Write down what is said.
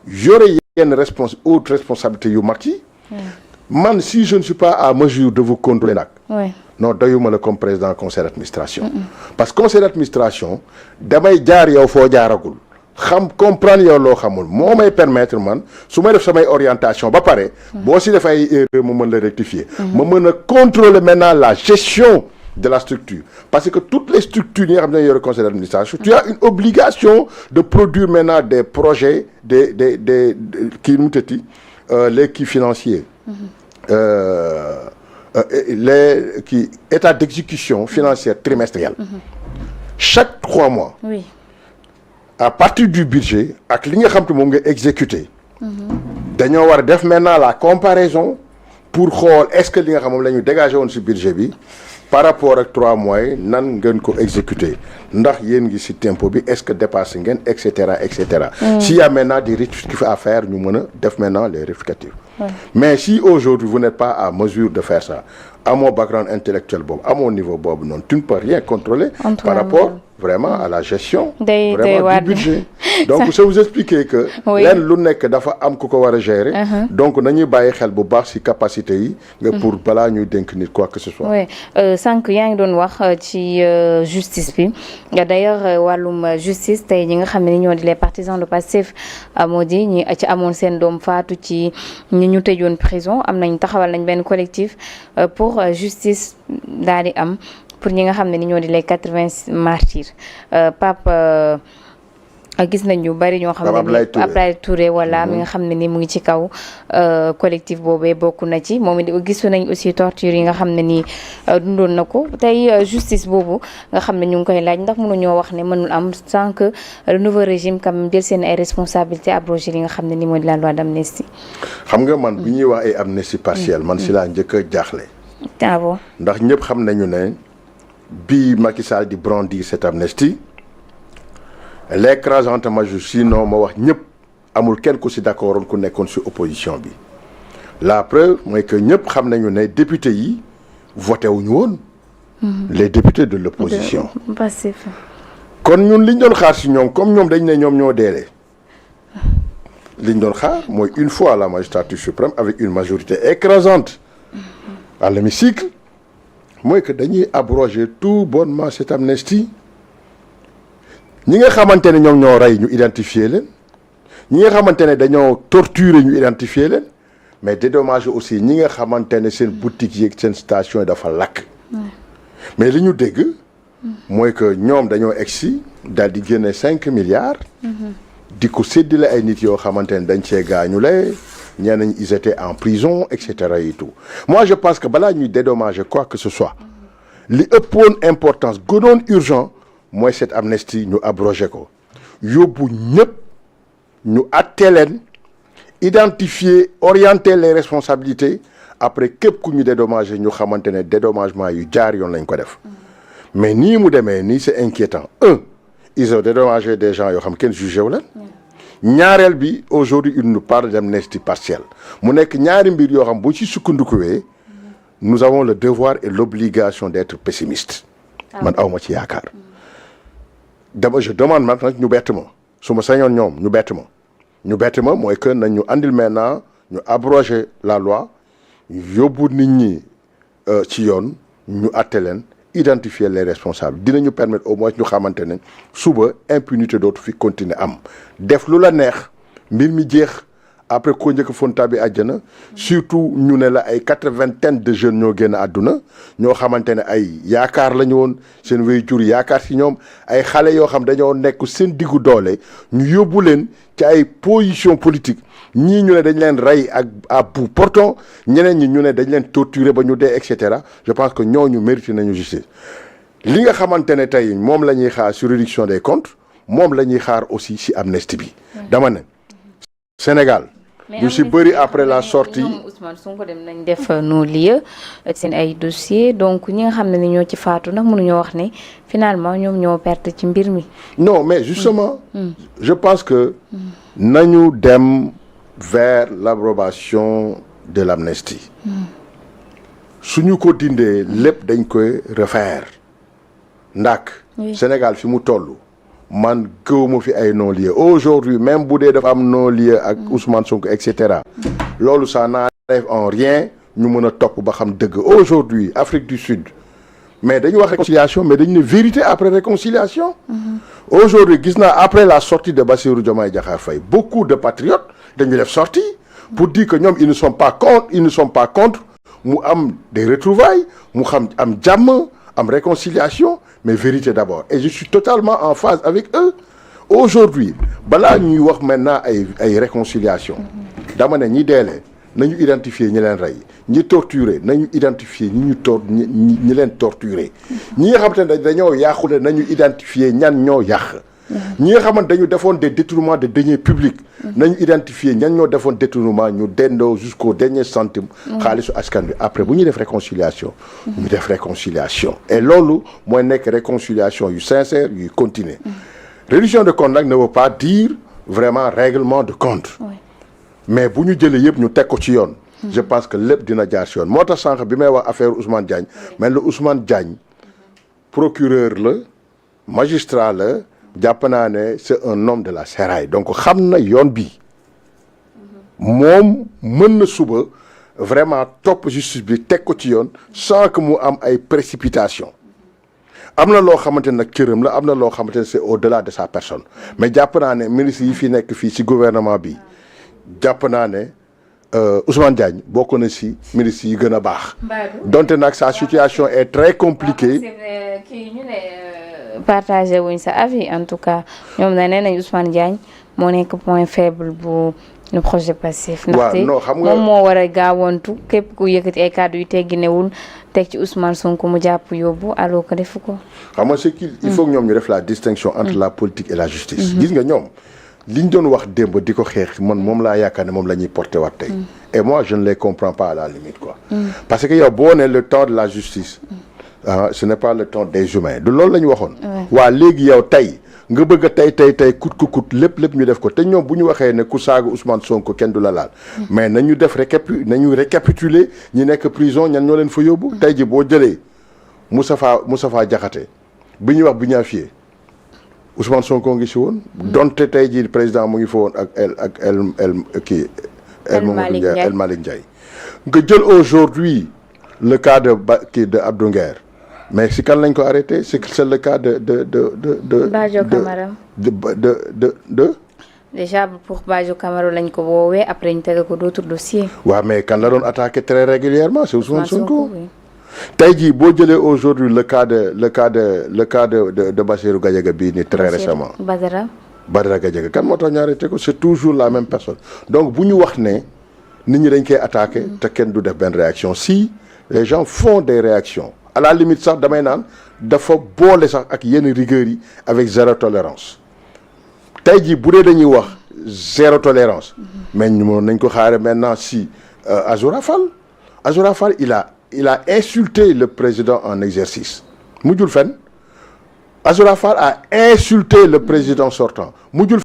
yore yenn haute responsabilité yu mag yi. man si je ne suis pas à mesure de vous contrôler nag. non doyuma la comme président conseil d'administration. parce que conseil d'administration damay jaar yow foo jaaragul. xam comprendre yow loo xamul moo may permettre man su may def samay orientation ba pare. boo si def ay erreur mu mën la rectifier. ma mën a contrôler maintenant la gestion de la structure parce que toutes les structures yi nga xam ne yore conseil d'administration tu as une obligation de produire maintenant des projets des kii nu mu tëddi les kii financiers. Les kii état d'exécution financière trimestrielle. chaque 3 mois. oui. à partir du budget ak li nga xam te moom nga exécuté. dañoo war a def maintenant la comparaison pour xool est-ce que li nga xam moom la ñu dégagé woon ci budget bi par rapport ak 3 mois yi nan ngeen ko exécuté ndax yéen ngi ci tempo bi est-ce que dépassé ngeen et cetera et cetera. s'il y a maintenant des rectificatifs à faire ñu mën a def maintenant les rectificatifs. mais si aujourd'hui vous n'êtes pas à mesure de faire ça à mon background intellectuel boobu à mon niveau boobu noonu tu ne peux rien contrôler par rapport vraiment à la gestion vraiment du budget donc ça vous expliquer que leen lu nekk dafa am ku ko war a gérer donc nañuy bàyyi xel bu baax ci capacité yi nga pour balaa ñuy dénk nit quoi que ce soit sànq yaa ngi doon wax ci justice bi d'ailleurs wàllum justice tey ñi nga xam ne ni ñoo di les partisans de Pastef moo di ñi ci amoon seen doom faatu ci ñi ñu tëjoon prison am nañ taxawal nañ benn collectif pour justice daal di am pour ñi nga xam ne ni ñoo di les 80 martyrs Pape gis nañ ñu bari ñoo xam ne ni Ablaye Touré wala mi nga xam ne ni mu ngi ci kaw collectif boobee bokk na ci moom it gisu nañ aussi torture yi nga xam ne ni dundoon na ko tey justice boobu nga xam ne ñu ngi koy laaj ndax mënuñoo wax ne mënul am sans que le nouveau régime quand même jël seen ay responsabilités abrogé li nga xam ne ni moo di la loi d'amnistie. xam nga man bu ñuy wax ay amnistie partielle man si laa njëkk a jaaxle. ah bon ndax ñëpp xam nañu ne bi Macky Sall di brandir cette amnistie l'écrasante majorité sinon ma wax ñëpp amul kenn ku si d'accord woon ku nekkoon si opposition bi la preuve mooy que ñëpp xam nañu ne député yi voté wuñu woon. les députés de l'opposition. kon ñun liñ doon xaar si ñoom comme ñoom dañ ne ñoom ñoo deelee liñ doon xaar mooy une fois la magistrature suprême avec une majorité écrasante à l'hémicycle mooy que dañuy abroger tout bonnement cette amnistie ñi nga xamante ne ñoom ñoo rey ñu identifier leen ñi nga xamante ne dañoo torturer ñu identifier leen mais dédommager aussi ñi nga xamante ne seen boutique yi seen station yi dafa lakk. mais li ñu dégg mooy que ñoom dañoo egsi daal di génne 5 milliards. di ko séddale ay nit yoo xamante ne dañ cee gaañule ñenn ñi ils étaient en prison et cetera et tout moi je pense que balaa ñuy dédommager quoi que ce soit li ëppoon importance gënoon urgent mooy cette amnistie ñu abrogé ko yóbbu ñëpp ñu àtte leen identifier orienter les responsabilités après képp ku ñu dédommager ñu xamante ne dédommagement yu jaar yoon lañ ko def mais nii mu demee nii c'est inquiétant ils ont dédommagé des gens yoo xam kenn jugé wu leen ñaareel bi aujourd'hui il nous parle d'amnistie partielle mu nekk ñaari mbir yoo xam bu ci sukkandikuwee nous avons le devoir et l'obligation d'être pessimiste man awma ci yaakaar dama je demande maintenant ñu bett ma su ma sañoon ñoom ñu bett ma mooy que nañ ñu andil maintenant ñu abroger la loi yóbbu nit ñi ci yoon ñu àtte leen identifier les responsables dinañu permettre au moins ñu xamante ne suba impunité dootu fi continuer am def lu la neex mbir mi jeex après koo njëkk fonta bi àjjana surtout ñu ne la ay 80 de jeunes ñoo génn àdduna ñoo xamante ne ay yaakaar la ñu woon seen waajur yaakaar si ñoom ay xale yoo xam dañoo nekk seen diggu doole ñu yóbbu leen ci ay position politique ñii ñu ne dañ leen rey ak à bout portant ñeneen ñi ñu ne dañ leen torturer ba ñu dee et cetera je pense que ñooñu mérité nañu justice li nga xamante ne tey moom la ñuy xaar sur réduction des comptes moom la ñuy xaar aussi si amnistie bi dama ne Sénégal ñu si bëri après la sortie ñoom Ousmane Sonko dem nañ def non-lieu seen ay dossier donc ñi nga xam ne ni ñoo ci faatu ndax mënuñoo wax ne finalement ñoom ñoo perte ci mbir mi. non mais justement je pense que nañu dem vers l'abrogation de l'amnistie suñu ko dindee lépp dañ koy refaire ndak Sénégal fi mu toll man gëwuma fi ay non-lieu aujourd'hui même bu dee dafa am non-lieu ak Ousmane Sonko et cetera loolu ça n'enlève en rien ñu mën a topp ba xam dëgg aujourd'hui Afrique du Sud mais dañu wax réconciliation mais dañu ne vérité après réconciliation aujourd'hui gis naa après la sortie de Bassirou Diomaye Diakhar Faye beaucoup de patriotes dañu def sortie pour dire que ñoom ils ne sont pas contre mu am des retrouvailles mu xam am jàmm am réconciliation mais vérité d'abord et je suis totalement en phase avec eux aujourd'hui balaa ñuy wax maintenant ay réconciliation dama ne ñi deelee nañu identifier ñi leen rey ñi torturer nañu identifier ñi leen torturer ñi nga xamante ne dañoo yàqule nañu identifier ñan ñoo yàq ñi nga xamante dañu defoon des détournements de deniers publics nañu identifier ñan ñoo defoon détournement ñu dendoo jusqu'au dernier centime xaalisu askan bi après bu ñuy def réconciliation ñu def réconciliation et loolu mooy nekk réconciliation yu sincère yuy continuer reddition de compte nag ne veut pas dire vraiment règlement de compte mais bu ñu jëlee yëpp ñu teg ko ci yoon je pense que lépp dina jaar ci yoon moo tax sànq bi may wax affaire Ousmane Diagne mais le Ousmane Diagne procureur la magistrat la jàpp naa ne c'est un homme de la sérail donc xam na yoon bi moom mën na suba vraiment topp justice bi teg ko ci yoon sans que mu am ay précipitation am na loo xamante ne nag cëram la am na loo xamante ne c'est au-delà de sa personne mais jàpp naa ne ministre yi fi nekk fii ci gouvernement bi jàpp naa ne Ousmane Diagne bokk na ci ministre yi gën a baax donte nag sa situation est très compliquée kii ñu ne partagé wuñ sa avis en tout cas ñoom na nee nañ Ousmane Diagne moo nekk point faible bu le projet Pastef ndaxte moom moo war a gaawantu képp ku yëkkati ay kàddu yu tegginewul teg ci Ousmane Sonko mu jàpp yóbbu alors que defu ko xam nga c'est qu'il faut que ñoom ñu def la distinction entre la politique et la justice gis nga ñoom liñ doon wax démb di ko xeex man moom laa yaakaar ne moom la ñuy porté waat tey et moi je ne les comprends pas à la limite quoi parce que yow boo ne le temps de la justice ce n'est pas le temps des humains du loolu la ñu waxoon waa léegi yow tey nga bëgg a tey kut ku kut lépp ñu def ko te ñoom bu ñu waxee ne ku saaga Ousmane Sonko kenn du la laal mais nañu def nañu récapituler ñi nekk prison ñan ñoo leen fa yóbbu tey ji boo jëlee Moustapha Diakhaté bi ñuy wax bu ñaafiee Ousmane Sonko ngi si woon donte tey jii président mu ngi fa woon ak El Malick Ndiaye nga jël aujourd'hui le cas de Abdou Nguer mais si kan lañ ko arrêté c'est le cas de Badio Camara déjà pour Badio Camara lañ ko woowee après ñu tege ko d'autres dossiers waaw mais kan la doon attaqué très régulièrement c'est Ousmane Sonko tey jii boo jëlee aujourd'hui le cas de Bassirou Gadiaga bii ni très récemment Badara Gadiaga kan moo tax ñu arrêté ko c'est toujours la même personne donc bu ñu wax ne nit ñi dañ koy attaqué te kenn du def benn réaction si les gens font des réactions à la limite sax damay naan dafa boole sax ak yenn rigueur yi avec zéro tolérance tey jii bu dee dañuy wax zéro tolérance mais ñu mën nañ ko xaare maintenant si Azoura Fall il a insulté le président en exercice mujjul fenn Azoura Fall a insulté le président sortant mujjul